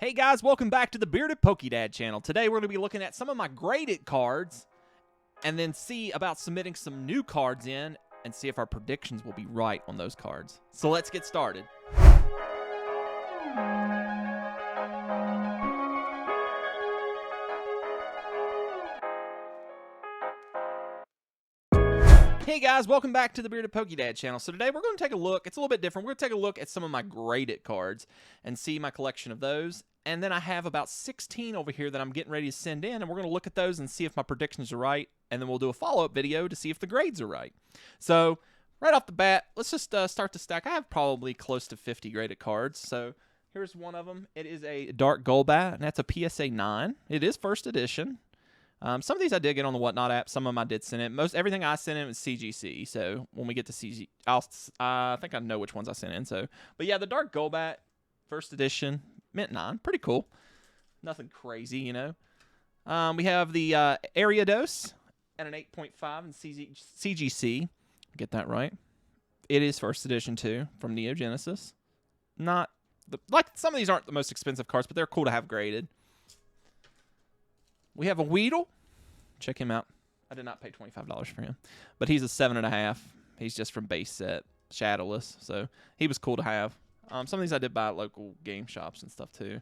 Hey guys, welcome back to the Bearded Pokédad channel. Today we're going to be looking at some of my graded cards and then see about submitting some new cards in and see if our predictions will be right on those cards. So let's get started. Hey guys, welcome back to the Bearded Pokédad channel. So today we're going to take a look, it's a little bit different, we're going to take a look at some of my graded cards and see my collection of those. And then I have about 16 over here that I'm getting ready to send in, and we're going to look at those and see if my predictions are right, and then we'll do a follow-up video to see if the grades are right. So right off the bat, let's just start the stack. I have probably close to 50 graded cards, so here's one of them. It is a Dark Golbat, and that's a PSA 9. It is first edition. Some of these I did get on the Whatnot app. Some of them I did send in. Everything I sent in was CGC. So when we get to CG, I think I know which ones I sent in. So, but yeah, the Dark Golbat, first edition, mint 9, pretty cool. Nothing crazy, you know. We have the Ariados at an 8.5 in CGC. Get that right. It is first edition too, from Neo Genesis. Not like some of these aren't the most expensive cards, but they're cool to have graded. We have a Weedle. Check him out. I did not pay $25 for him, but he's a 7.5. He's just from base set, shadowless, so he was cool to have. Some of these I did buy at local game shops and stuff too.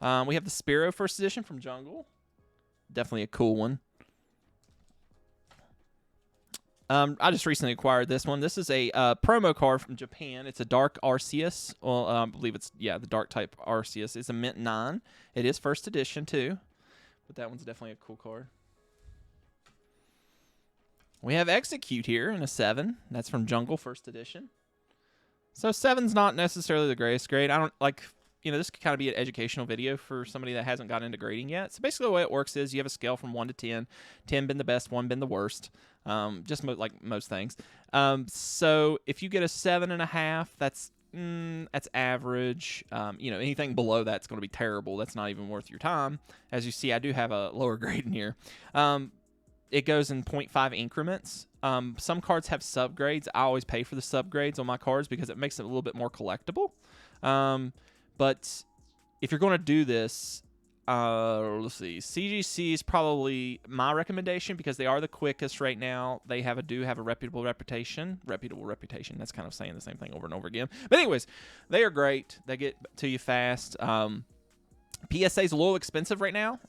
We have the Spiro first edition from Jungle. Definitely a cool one. I just recently acquired this one. This is a promo card from Japan. It's a Dark Arceus. Well, I believe it's, yeah, the Dark type Arceus. It's a mint 9. It is first edition too. But that one's definitely a cool card. We have Execute here in a 7. That's from Jungle first edition. So 7's not necessarily the greatest grade. I don't like, you know, this could kind of be an educational video for somebody that hasn't gotten into grading yet. So basically the way it works is you have a scale from 1 to 10. 10 been the best, 1 been the worst. Just like most things. So if you get a 7.5, that's average. You know, anything below that's going to be terrible. That's not even worth your time. As you see, I do have a lower grade in here. It goes in 0.5 increments. Some cards have subgrades. I always pay for the subgrades on my cards because it makes it a little bit more collectible. But if you're going to do this, let's see. CGC is probably my recommendation because they are the quickest right now. They do have a reputable reputation. That's kind of saying the same thing over and over again. But anyways, they are great. They get to you fast. PSA is a little expensive right now.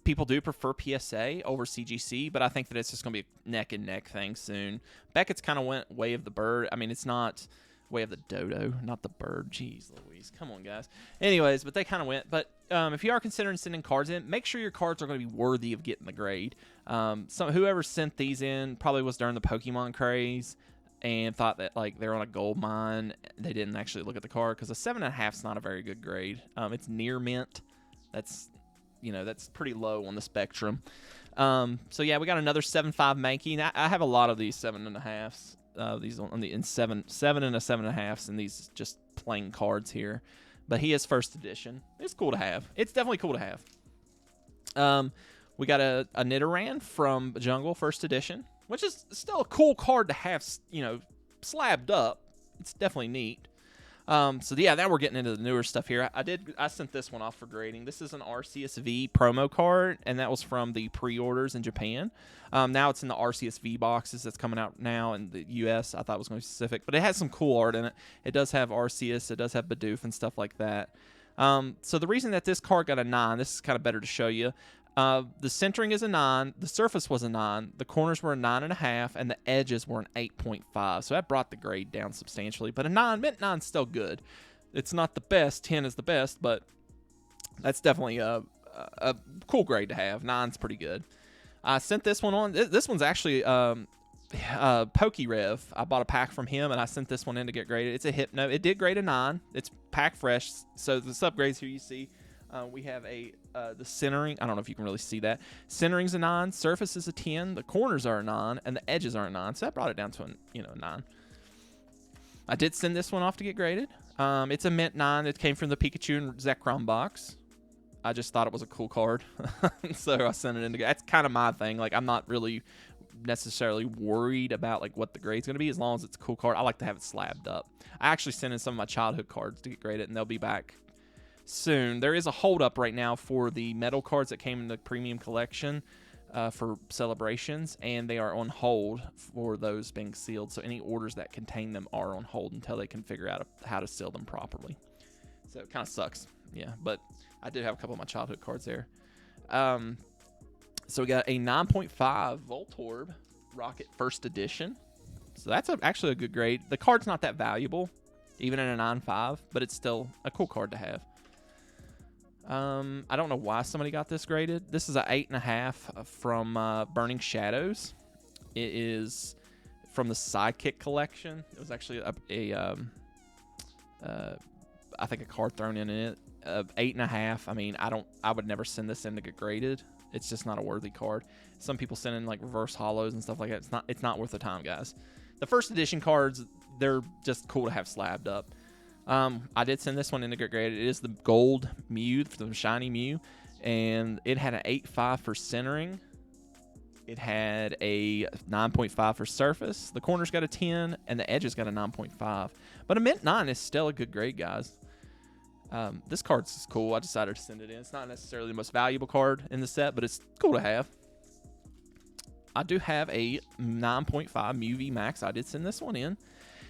People do prefer PSA over CGC, but I think that it's just going to be a neck and neck thing soon. Beckett's kind of went way of the bird. I mean, it's not way of the dodo, not the bird. Jeez Louise. Come on, guys. Anyways, but they kind of went. But if you are considering sending cards in, make sure your cards are going to be worthy of getting the grade. Whoever sent these in probably was during the Pokemon craze and thought that like they're on a gold mine. They didn't actually look at the card because a 7.5 is not a very good grade. It's near mint. That's, you know, that's pretty low on the spectrum. So yeah, we got another 7.5 Mankey. I have a lot of these 7.5s. These on the in 7 and a 7.5s, and these just plain cards here. But he is first edition. It's cool to have. It's definitely cool to have. We got a Nidoran from Jungle first edition, which is still a cool card to have, you know, slabbed up. It's definitely neat. So yeah, now we're getting into the newer stuff here. I sent this one off for grading. This is an Arceus V promo card, and that was from the pre-orders in Japan. Now it's in the Arceus V boxes that's coming out now in the US. I thought it was going to be specific, but it has some cool art in it. It does have Arceus, it does have Bidoof and stuff like that. So the reason that this card got a 9, this is kind of better to show you. The centering is a 9, the surface was a 9, the corners were a 9.5, and the edges were an 8.5. So that brought the grade down substantially. But a 9, mint 9 is still good. It's not the best. 10 is the best, but that's definitely a cool grade to have. 9's pretty good. I sent this one on. This one's actually PokeRev. I bought a pack from him, and I sent this one in to get graded. It's a Hypno. It did grade a 9. It's pack fresh. So the subgrades here you see. We have the centering. I don't know if you can really see that. Centering's a 9. Surface is a 10. The corners are a 9, and the edges are a 9. So that brought it down to a 9. I did send this one off to get graded. It's a mint 9. It came from the Pikachu and Zekrom box. I just thought it was a cool card, so I sent it in to get. That's kind of my thing. Like, I'm not really necessarily worried about like what the grade's going to be as long as it's a cool card. I like to have it slabbed up. I actually sent in some of my childhood cards to get graded, and they'll be back soon. There is a holdup right now for the metal cards that came in the premium collection for celebrations, and they are on hold for those being sealed. So any orders that contain them are on hold until they can figure out how to seal them properly. So it kind of sucks, yeah. But I did have a couple of my childhood cards there. So we got a 9.5 Voltorb Rocket First Edition. So that's actually a good grade. The card's not that valuable, even in a 9.5, but it's still a cool card to have. I don't know why somebody got this graded. This is an 8.5 from Burning Shadows. It is from the Sidekick collection. It was actually I think a card thrown in it. 8.5. I mean, I would never send this in to get graded. It's just not a worthy card. Some people send in like reverse hollows and stuff like that. It's not worth the time, guys. The first edition cards, they're just cool to have slabbed up. I did send this one in to get graded. It is the gold Mew, the shiny Mew, and it had an 8.5 for centering. It had a 9.5 for surface. The corner's got a 10, and the edges got a 9.5. But a mint 9 is still a good grade, guys. This card's cool. I decided to send it in. It's not necessarily the most valuable card in the set, but it's cool to have. I do have a 9.5 Mew V Max. I did send this one in.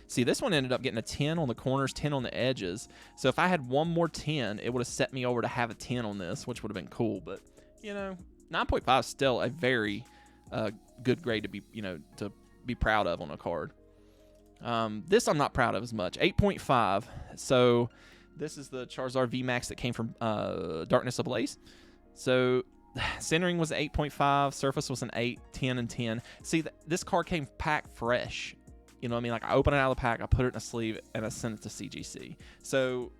See, this one ended up getting a 10 on the corners, 10 on the edges. So if I had one more 10, it would have set me over to have a 10 on this, which would have been cool. But, 9.5 is still a very good grade to be proud of on a card. This I'm not proud of as much. 8.5. So this is the Charizard V Max that came from Darkness Ablaze. So centering was 8.5. Surface was an 8, 10, and 10. See, this card came packed fresh. You know what I mean? Like, I open it out of the pack, I put it in a sleeve, and I send it to CGC. So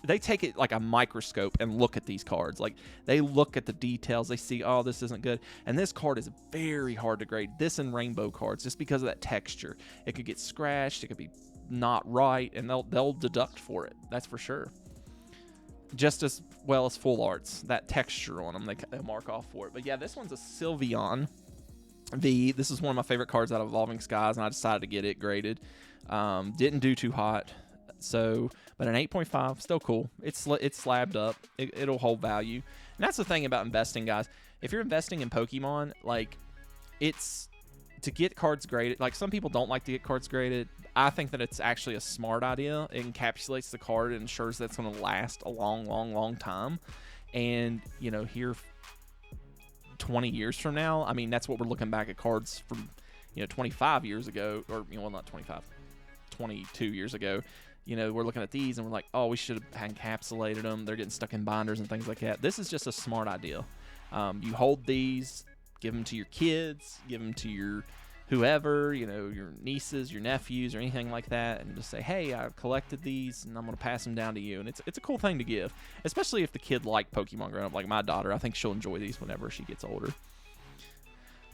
they take it like a microscope and look at these cards. Like, they look at the details. They see, oh, this isn't good. And this card is very hard to grade. This and rainbow cards, just because of that texture. It could get scratched. It could be not right, and they'll deduct for it. That's for sure. Just as well as full arts. That texture on them, they mark off for it. But yeah, this one's a Sylveon V. This is one of my favorite cards out of Evolving Skies, and I decided to get it graded. Didn't do too hot. So, but an 8.5, still cool. It's slabbed up. It'll hold value. And that's the thing about investing, guys. If you're investing in Pokemon, like, it's to get cards graded. Like, some people don't like to get cards graded. I think that it's actually a smart idea. It encapsulates the card and ensures that it's going to last a long, long, long time. And, here 20 years from now, I mean, that's what we're looking back at cards from, 25 years ago, or, well, not 25, 22 years ago. We're looking at these and we're like, oh, we should have encapsulated them. They're getting stuck in binders and things like that. This is just a smart idea. You hold these, give them to your kids, give them to your whoever, your nieces, your nephews, or anything like that, and just say, hey, I collected these, and I'm going to pass them down to you. And it's a cool thing to give, especially if the kid liked Pokemon growing up, like my daughter. I think she'll enjoy these whenever she gets older.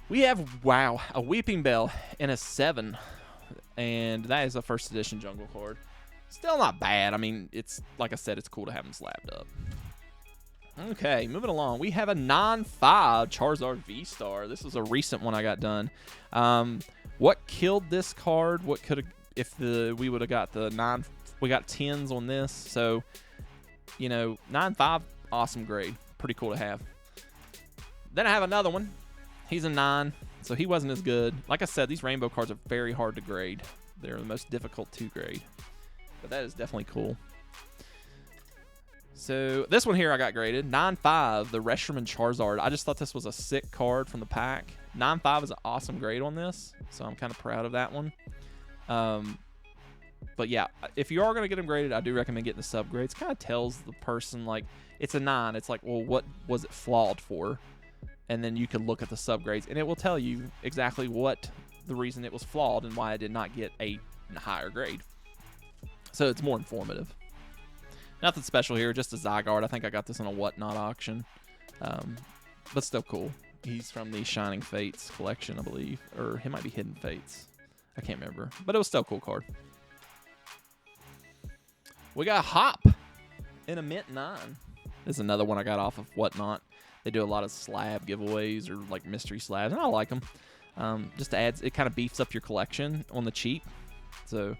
We have, wow, a Weeping Bell in a 7, and that is a first edition jungle card. Still not bad. I mean, it's, like I said, it's cool to have them slabbed up. Okay, moving along. We have a 9.5 Charizard V Star. This is a recent one I got done. What killed this card? What could have, if we would have got the 9, we got 10s on this. So, 9.5, awesome grade. Pretty cool to have. Then I have another one. He's a 9, so he wasn't as good. Like I said, these rainbow cards are very hard to grade. They're the most difficult to grade. But that is definitely cool. So this one here I got graded 9.5, the Reshiram Charizard. I just thought this was a sick card from the pack. 9.5 is an awesome grade on this, so I'm kind of proud of that one. But yeah, if you are going to get them graded, I do recommend getting the subgrades. Kind of tells the person, like, it's a 9. It's like, well, what was it flawed for? And then you can look at the subgrades, and it will tell you exactly what the reason it was flawed and why I did not get a higher grade. So it's more informative. Nothing special here, just a Zygarde. I think I got this on a Whatnot auction. But still cool. He's from the Shining Fates collection, I believe. Or it might be Hidden Fates. I can't remember. But it was still a cool card. We got Hop in a Mint 9. This is another one I got off of Whatnot. They do a lot of slab giveaways or like mystery slabs, and I like them. Just adds, it kind of beefs up your collection on the cheap. So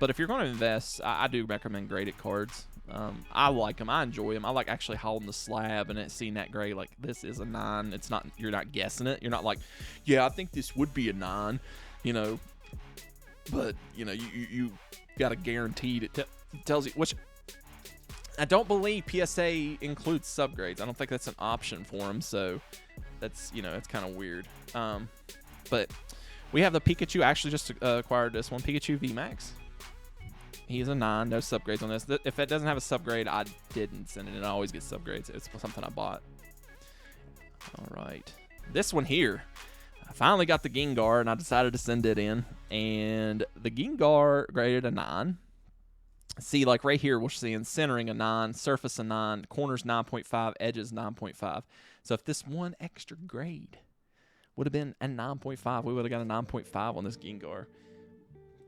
But if you're going to invest, I do recommend graded cards. I like them. I enjoy them. I like actually holding the slab and it seeing that grade. Like, this is a 9. It's not. You're not guessing it. You're not like, yeah, I think this would be a 9. You know. But you know, you got a guaranteed. It tells you, which I don't believe PSA includes subgrades. I don't think that's an option for them. So that's, you know, it's kind of weird. But we have the Pikachu. I actually just acquired this one, Pikachu V Max. He's a 9, no subgrades on this. If it doesn't have a subgrade, I didn't send it in. I always get subgrades. It's something I bought. All right. This one here, I finally got the Gengar, and I decided to send it in. And the Gengar graded a 9. See, like right here, we're seeing centering a 9, surface a 9, corners 9.5, edges 9.5. So if this one extra grade would have been a 9.5, we would have got a 9.5 on this Gengar.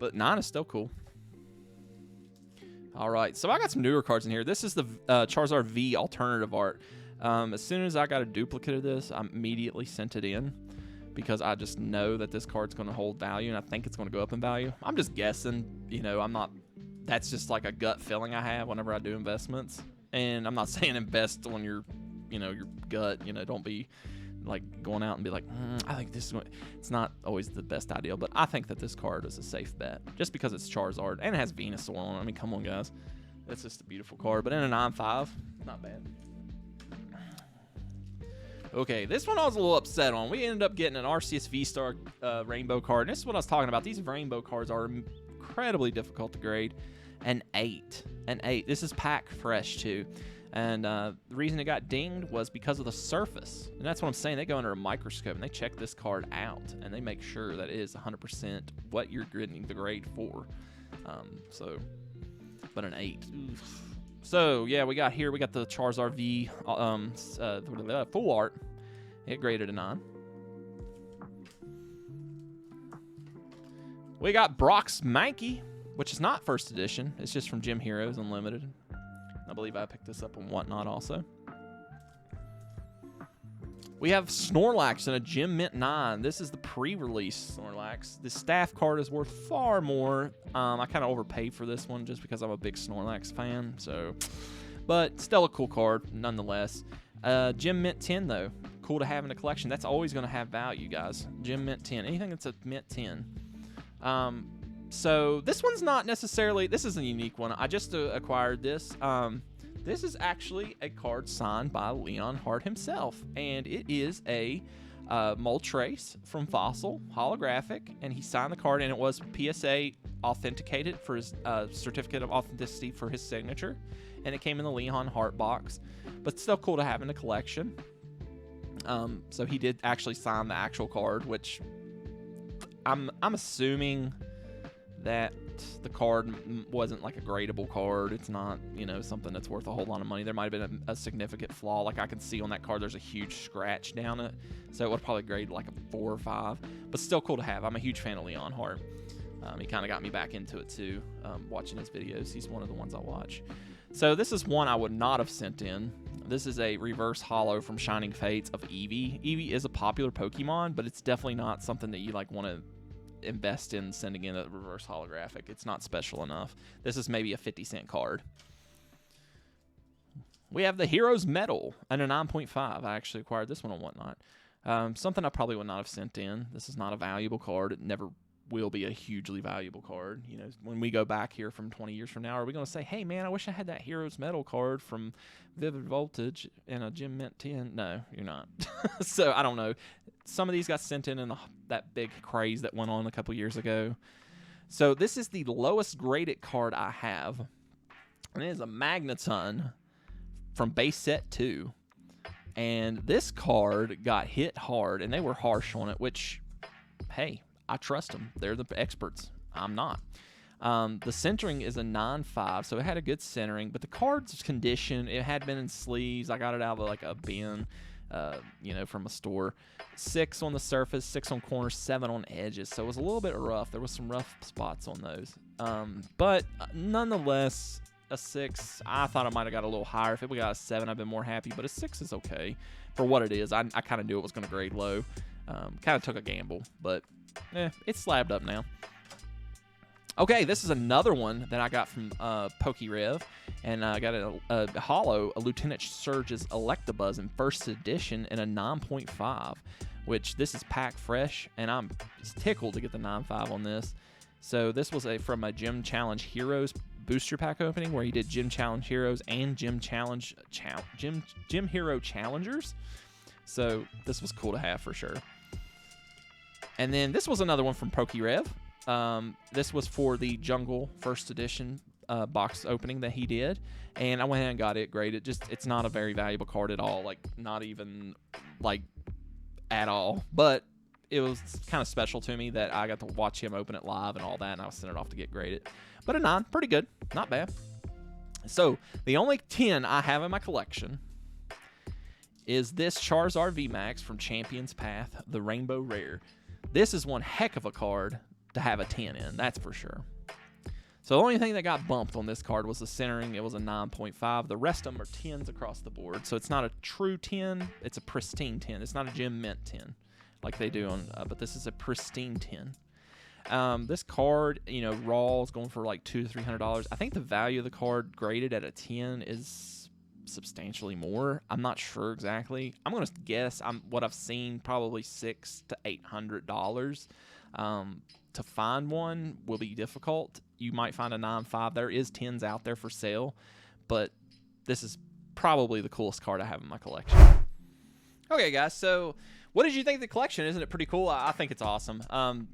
But 9 is still cool. All right, so I got some newer cards in here. This is the Charizard V alternative art. As soon as I got a duplicate of this, I immediately sent it in because I just know that this card's going to hold value, and I think it's going to go up in value. I'm just guessing. You know, I'm not. That's just like a gut feeling I have whenever I do investments. And I'm not saying invest on your, you know, your gut. You know, don't be like going out and be like, I think this is. It's not always the best idea, but I think that this card is a safe bet just because it's Charizard and it has Venusaur on it. I mean, come on, guys. It's just a beautiful card. But in a 9.5, not bad. Okay, this one I was a little upset on. We ended up getting an Arceus V Star rainbow card. And this is what I was talking about. These rainbow cards are incredibly difficult to grade. An 8. An 8. This is pack fresh, too. And the reason it got dinged was because of the surface. And that's what I'm saying. They go under a microscope and they check this card out. And they make sure that it is 100% what you're getting the grade for. But an 8. Oof. So, yeah, we got the Charizard V full art. It graded a 9. We got Brock's Mankey, which is not first edition. It's just from Gym Heroes Unlimited. I believe I picked this up on Whatnot also. We have Snorlax in a Gym Mint 9. This is the pre-release Snorlax. The staff card is worth far more. I kind of overpaid for this one just because I'm a big Snorlax fan. But still a cool card nonetheless. Gym Mint 10 though. Cool to have in the collection. That's always going to have value, guys. Gym Mint 10. Anything that's a Mint 10. So this one's not necessarily, this is a unique one. I just acquired this. This is actually a card signed by Leon Hart himself, and it is a Moltres from Fossil, holographic, and he signed the card, and it was PSA authenticated for his certificate of authenticity for his signature, and it came in the Leon Hart box, but still cool to have in the collection. So he did actually sign the actual card, which I'm assuming that the card wasn't like a gradable card. It's not, you know, something that's worth a whole lot of money. There might have been a significant flaw. Like I can see on that card, there's a huge scratch down it. So it would probably grade like a 4 or 5, but still cool to have. I'm a huge fan of Leon Hart. He kind of got me back into it too, watching his videos. He's one of the ones I watch. So this is one I would not have sent in. This is a reverse holo from Shining Fates of Eevee. Eevee is a popular Pokemon, but it's definitely not something that you like want to invest in sending in a reverse holographic. It's not special enough. This is maybe a 50-cent card. We have the Heroes Medal and a 9.5. I actually acquired this one on Whatnot. Something I probably would not have sent in. This is not a valuable card. It never will be a hugely valuable card. You know, when we go back here from 20 years from now, are we going to say, hey man, I wish I had that Heroes Medal card from Vivid Voltage in a Gym Mint 10? No, you're not. So I don't know. Some of these got sent in that big craze that went on a couple years ago. So this is the lowest graded card I have. And it is a Magneton from base set 2. And this card got hit hard, and they were harsh on it, which, hey, I trust them. They're the experts. I'm not. The centering is a 9.5, so it had a good centering, but the card's condition, it had been in sleeves. I got it out of like a bin, you know, from a store. 6 on the surface, 6 on corners, 7 on edges, so it was a little bit rough. There was some rough spots on those. But nonetheless, a 6, I thought I might have got a little higher. If it would got a 7, I'd been more happy, but a 6 is okay for what it is. I kind of knew it was going to grade low. Kind of took a gamble, but it's slabbed up now. Okay, this is another one that I got from PokeRev, and I got a holo, a Lieutenant Surge's Electabuzz in first edition in a 9.5, which this is pack fresh, and I'm tickled to get the 9.5 on this. So this was from a Gym Challenge Heroes booster pack opening where he did Gym Challenge Heroes and Gym Hero Challengers. So this was cool to have for sure. And then this was another one from PokeRev. This was for the Jungle first edition box opening that he did, and I went ahead and got it graded. It's not a very valuable card at all, like not even like at all, but it was kind of special to me that I got to watch him open it live and all that, and I was sent it off to get graded. But a 9, pretty good, not bad. So the only 10 I have in my collection is this Charizard V Max from Champion's Path, the Rainbow Rare. This is one heck of a card to have a 10 in, that's for sure. So the only thing that got bumped on this card was the centering. It was a 9.5. The rest of them are 10s across the board. So it's not a true 10. It's a pristine 10. It's not a Gym Mint 10 like they do on, but this is a pristine 10. This card, raw is going for like $200 to $300. I think the value of the card graded at a 10 is substantially more. I'm not sure exactly. I'm going to guess what I've seen, probably $600 to $800. To find one will be difficult. You might find a 9.5. There is 10s out there for sale, but this is probably the coolest card I have in my collection. Okay, guys, so what did you think of the collection? Isn't it pretty cool? I think it's awesome.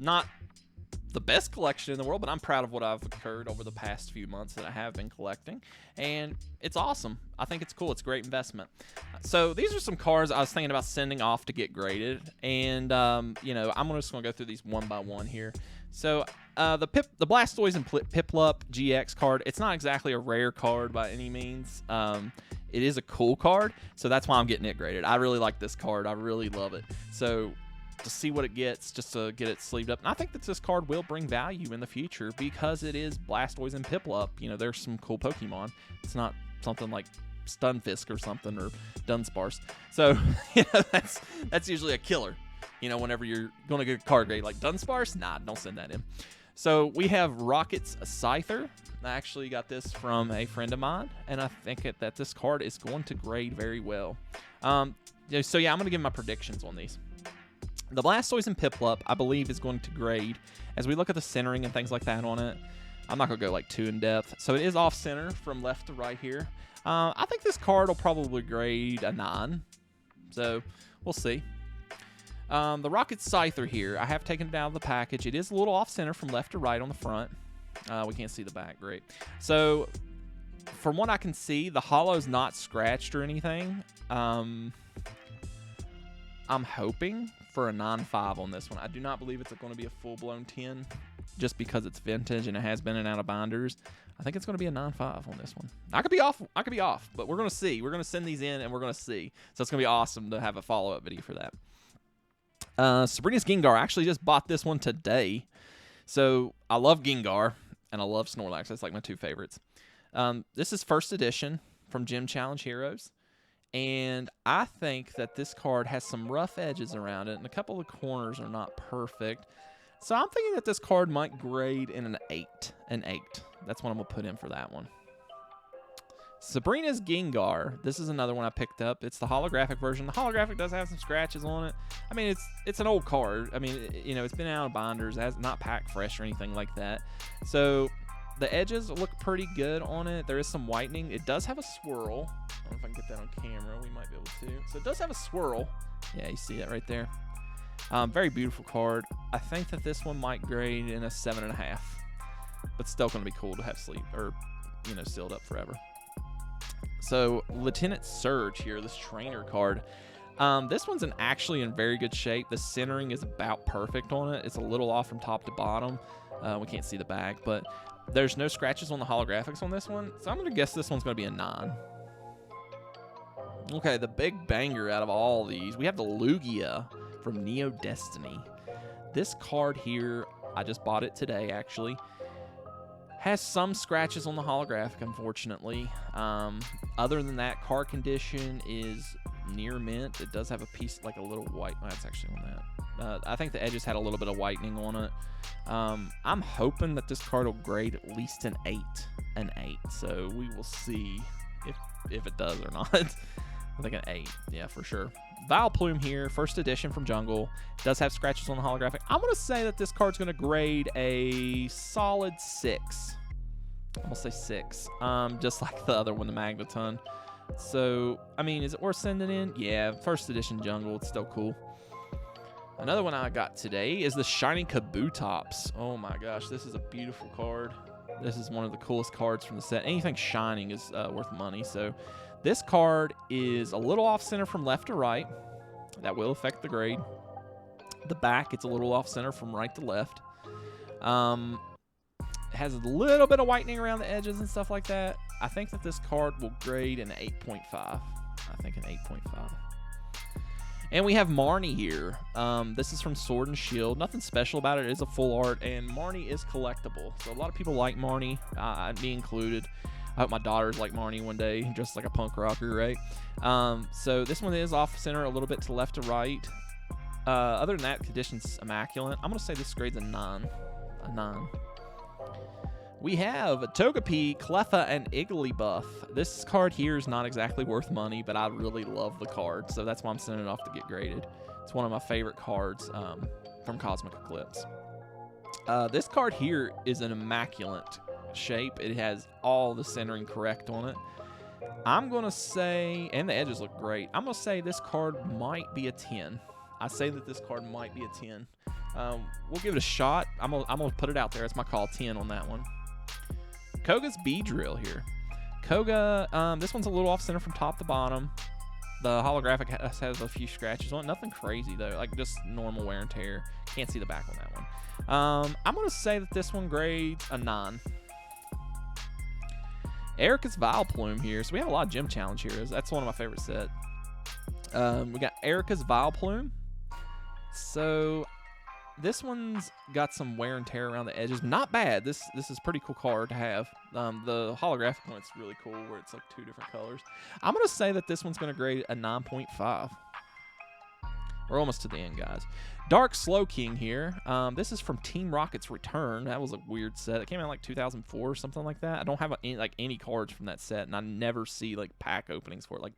Not the best collection in the world, but I'm proud of what I've occurred over the past few months that I have been collecting, and it's awesome. I think it's cool. It's a great investment. So these are some cards I was thinking about sending off to get graded, and I'm just going to go through these one by one here. So the Blastoise and Piplup GX card, it's not exactly a rare card by any means. It is a cool card, so that's why I'm getting it graded. I really like this card. I really love it. So to see what it gets, just to get it sleeved up. And I think that this card will bring value in the future because it is Blastoise and Piplup. There's some cool Pokemon. It's not something like Stunfisk or something, or Dunsparce. So that's usually a killer. Whenever you're going to get a card grade like Dunsparce, nah, don't send that in. So we have Rocket's Scyther. I actually got this from a friend of mine, and I think that this card is going to grade very well. I'm going to give my predictions on these. The Blastoise and Piplup, I believe, is going to grade as we look at the centering and things like that on it. I'm not going to go like too in depth. So it is off center from left to right here. I think this card will probably grade a 9. So we'll see. The Rocket Scyther here, I have taken it out of the package. It is a little off center from left to right on the front. We can't see the back. Great. So from what I can see, the holo's not scratched or anything. I'm hoping for a 9.5 on this one. I do not believe it's going to be a full-blown 10 just because it's vintage and it has been in and out of binders. I think it's going to be a 9.5 on this one. I could be off, but we're going to see. We're going to send these in and we're going to see. So it's going to be awesome to have a follow-up video for that. Sabrina's Gengar. I actually just bought this one today. So I love Gengar and I love Snorlax. That's like my two favorites. This is first edition from Gym Challenge Heroes. And I think that this card has some rough edges around it, and a couple of corners are not perfect. So I'm thinking that this card might grade in an 8. An 8. That's what I'm going to put in for that one. Sabrina's Gengar. This is another one I picked up. It's the holographic version. The holographic does have some scratches on it. I mean, it's an old card. I mean, it's been out of binders. It has not packed fresh or anything like that. So the edges look pretty good on it. There is some whitening. It does have a swirl. I don't know if I can get that on camera. We might be able to. So it does have a swirl. Yeah, you see that right there. Very beautiful card. I think that this one might grade in a 7.5. But still going to be cool to have sealed up forever. So Lieutenant Surge here, this trainer card. This one's actually in very good shape. The centering is about perfect on it. It's a little off from top to bottom. We can't see the back, but there's no scratches on the holographics on this one. So I'm going to guess this one's going to be a 9. Okay, the big banger out of all these, we have the Lugia from Neo Destiny. This card here, I just bought it today actually. Has some scratches on the holographic, unfortunately. Other than that, card condition is near mint. It does have a piece, like a little white. Oh, that's actually on that. I think the edges had a little bit of whitening on it. I'm hoping that this card will grade at least an 8. So we will see if it does or not. I think an 8. Yeah, for sure. Vileplume here, first edition from Jungle. Does have scratches on the holographic. I'm going to say that this card's going to grade a solid 6. I'm going to say 6. Just like the other one, the Magneton. So, I mean, is it worth sending in? Yeah, first edition Jungle. It's still cool. Another one I got today is the Shiny Kabutops. Oh my gosh, this is a beautiful card. This is one of the coolest cards from the set. Anything shining is worth money. So this card is a little off-center from left to right. That will affect the grade. The back, it's a little off-center from right to left. It has a little bit of whitening around the edges and stuff like that. I think that this card will grade an 8.5. I think an 8.5. And we have Marnie here. This is from Sword and Shield. Nothing special about it. It is a full art, and Marnie is collectible. So a lot of people like Marnie, me included. I hope my daughters like Marnie one day, just like a punk rocker, right? So this one is off center a little bit to left to right. Other than that, condition's immaculate. I'm going to say this grade's a 9. A 9. We have Togepi, Cleffa, and Igglybuff. This card here is not exactly worth money, but I really love the card, so that's why I'm sending it off to get graded. It's one of my favorite cards from Cosmic Eclipse. This card here is an immaculate shape. It has all the centering correct on it. I'm going to say, and the edges look great, I'm going to say this card might be a 10. I say that this card might be a 10. We'll give it a shot. I'm gonna put it out there. It's my call, 10 on that one. Koga's Beedrill here. Koga, this one's a little off center from top to bottom. The holographic has a few scratches on it. Nothing crazy though, like just normal wear and tear. Can't see the back on that one. I'm gonna say that this one grades a 9. Erica's Vileplume here. So we have a lot of gym challenge heroes. That's one of my favorite sets. We got Erica's Vileplume. So this one's got some wear and tear around the edges. Not bad. This is a pretty cool card to have. The holographic one's really cool where it's like 2 different colors. I'm going to say that this one's going to grade a 9.5. We're almost to the end, guys. Dark Slowking here. This is from Team Rocket's Return. That was a weird set. It came out in like 2004 or something like that. I don't have any cards from that set, and I never see like pack openings for it. Like,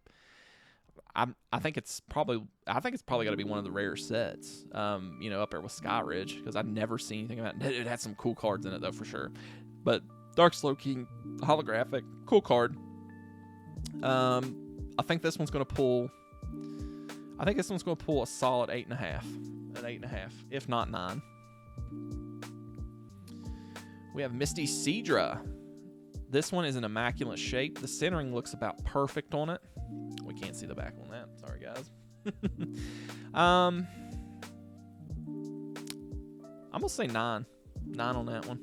I think it's probably got to be one of the rare sets, up there with Sky Ridge, because I've never seen anything about it. It had some cool cards in it though, for sure. But Dark Slowking holographic, cool card. I think this one's gonna pull. I think this one's gonna pull a solid 8.5, an 8.5, if not 9. We have Misty Sidra. This one is an immaculate shape. The centering looks about perfect on it. We can't see the back on that. Sorry, guys. I'm going to say 9. 9 on that one.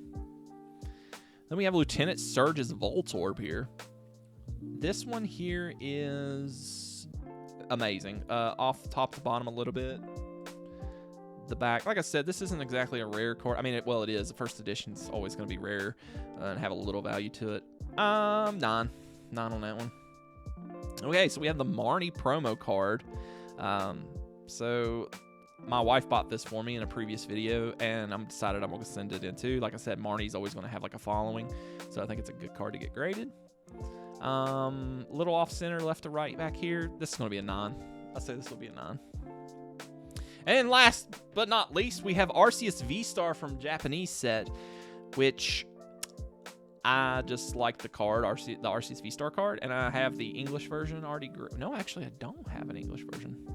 Then we have Lieutenant Surge's Voltorb here. This one here is amazing. Off the top to bottom a little bit. The back, like I said, this isn't exactly a rare card. I mean, it is. The first edition's always going to be rare and have a little value to it. 9. 9 on that one. Okay, so we have the Marnie promo card. So my wife bought this for me in a previous video, and I'm decided I'm going to send it in too. Like I said, Marnie's always going to have like a following, so I think it's a good card to get graded. Little off center, left to right back here. This is going to be a 9. I'll say this will be a 9. And last but not least, we have Arceus V Star from Japanese set, which I just like the card, the Arceus V Star card, and I have the English version already. No, actually, I don't have an English version.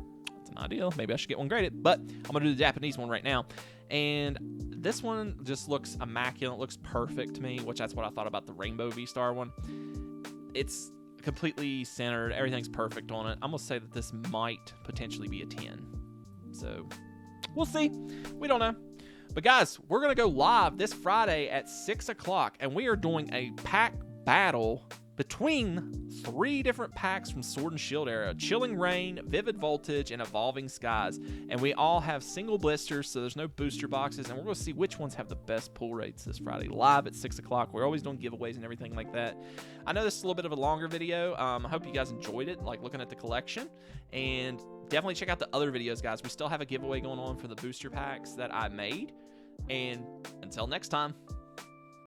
It's an ideal. Maybe I should get one graded, but I'm going to do the Japanese one right now. And this one just looks immaculate, looks perfect to me, which that's what I thought about the Rainbow V Star one. It's completely centered. Everything's perfect on it. I'm going to say that this might potentially be a 10. So we'll see. We don't know. But guys, we're going to go live this Friday at 6 o'clock, and we are doing a pack battle between 3 different packs from Sword and Shield era: Chilling Reign, Vivid Voltage, and Evolving Skies. And we all have single blisters, so there's no booster boxes, and we're going to see which ones have the best pull rates this Friday, live at 6 o'clock. We're always doing giveaways and everything like that. I know this is a little bit of a longer video. I hope you guys enjoyed it, like looking at the collection, and definitely check out the other videos, guys. We still have a giveaway going on for the booster packs that I made, and until next time.